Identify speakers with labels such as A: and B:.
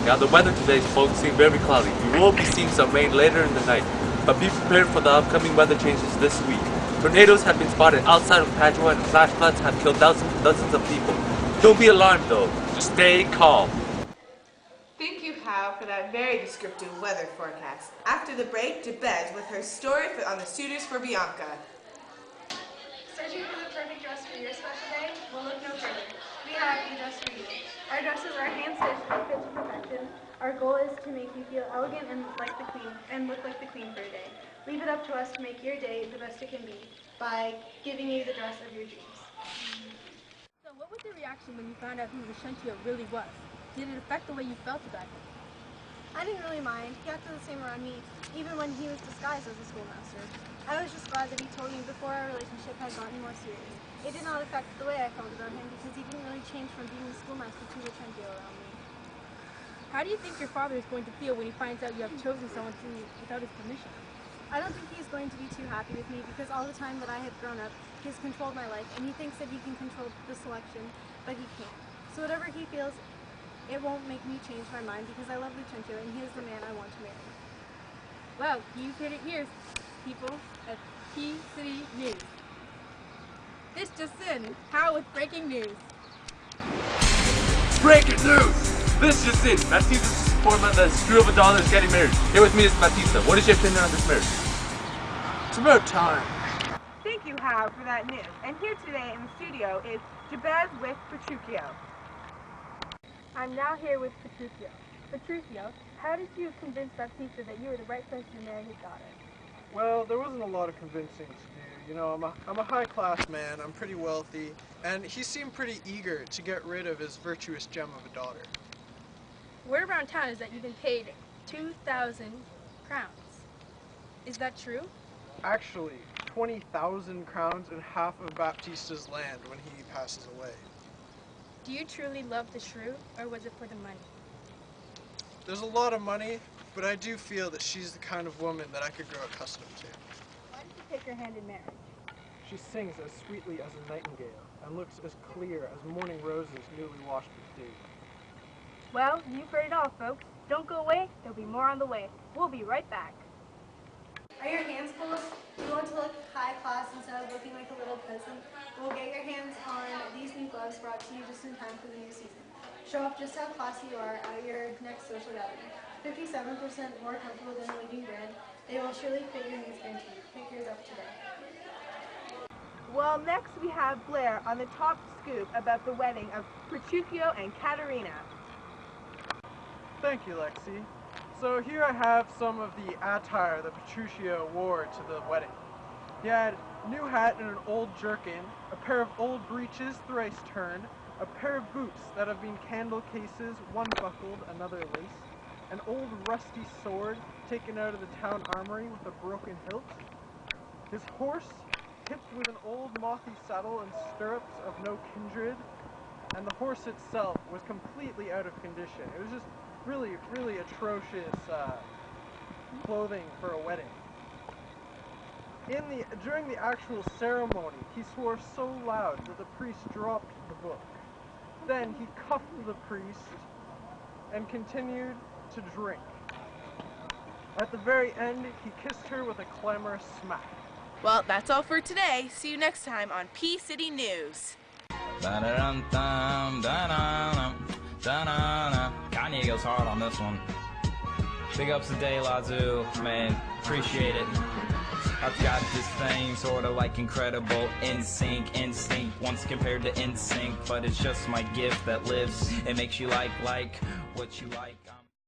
A: Now the weather today is focusing very cloudy. We will be seeing some rain later in the night, but be prepared for the upcoming weather changes this week. Tornadoes have been spotted outside of Padua and flash floods have killed dozens of people. Don't be alarmed though, just stay calm.
B: Thank you, Hal, for that very descriptive weather forecast. After the break, Jabez with her story on the suitors for Bianca.
C: Searching for the perfect dress for your special day? Well, look no further. We have the dress for you. Our dresses are hand-stitched and fit to perfection. Our goal is to make you feel elegant and like the queen, and look like the queen for your day. Leave it up to us to make your day the best it can be by giving you the dress of your dreams.
D: So what was your reaction when you found out who Vicentio really was? Did it affect the way you felt about him?
C: I didn't really mind. He acted the same around me, even when he was disguised as a schoolmaster. I was just glad that he told me before our relationship had gotten more serious. It did not affect the way I felt about him because he didn't really change from being a schoolmaster to Vicentio around me.
D: How do you think your father is going to feel when he finds out you have chosen someone without his permission?
C: I don't think he's going to be too happy with me because all the time that I have grown up, he's controlled my life and he thinks that he can control the selection, but he can't. So whatever he feels, it won't make me change my mind because I love Vicentio and he is the man I want to marry.
D: Well, you've heard it here, people, at PCity News. This just in, Hal with breaking news.
A: Breaking news! This just in, Batista's performing the screw of a dollar is getting married. Here with me is Batista. What is your opinion on this marriage?
E: It's about time.
B: Thank you, Hal, for that news. And here today in the studio is Jabez with Petruchio.
D: I'm now here with Petruchio. Petruchio, how did you convince Batista that you were the right person to marry his daughter?
E: Well, there wasn't a lot of convincing to do. You know, I'm a high-class man, I'm pretty wealthy, and he seemed pretty eager to get rid of his virtuous gem of a daughter.
D: Word around town is that you've been paid 2,000 crowns. Is that true?
E: Actually, 20,000 crowns and half of Baptista's land when he passes away.
D: Do you truly love the shrew, or was it for the money?
E: There's a lot of money, but I do feel that she's the kind of woman that I could grow accustomed to.
D: Why did you take her hand in marriage?
E: She sings as sweetly as a nightingale, and looks as clear as morning roses newly washed with dew.
D: Well, you've heard it all, folks. Don't go away. There'll be more on the way. We'll be right back.
C: Are your hands full? Do you want to look high class instead of looking like a little peasant? Well, get your hands on these new gloves brought to you just in time for the new season. Show off just how classy you are at your next social gathering. 57% more comfortable than a leading brand. They will surely fit your needs guaranteed. Pick yours up today.
B: Well, next we have Blair on the top scoop about the wedding of Petruchio and Caterina.
E: Thank you, Lexi. So here I have some of the attire that Petruchio wore to the wedding. He had a new hat and an old jerkin, a pair of old breeches thrice turned, a pair of boots that have been candle cases, one buckled, another laced, an old rusty sword taken out of the town armory with a broken hilt, his horse hipped with an old mothy saddle and stirrups of no kindred, and the horse itself was completely out of condition. It was just really, really atrocious clothing for a wedding. During the actual ceremony, he swore so loud that the priest dropped the book. Then he cuffed the priest and continued to drink. At the very end, he kissed her with a clamorous smack.
B: Well, that's all for today. See you next time on PCity News.
F: Kanye goes hard on this one. Big ups to Day Lazoo, man, appreciate it. I've got this thing sort of like incredible instinct once compared to NSYNC, but it's just my gift that lives. It makes you like what you like.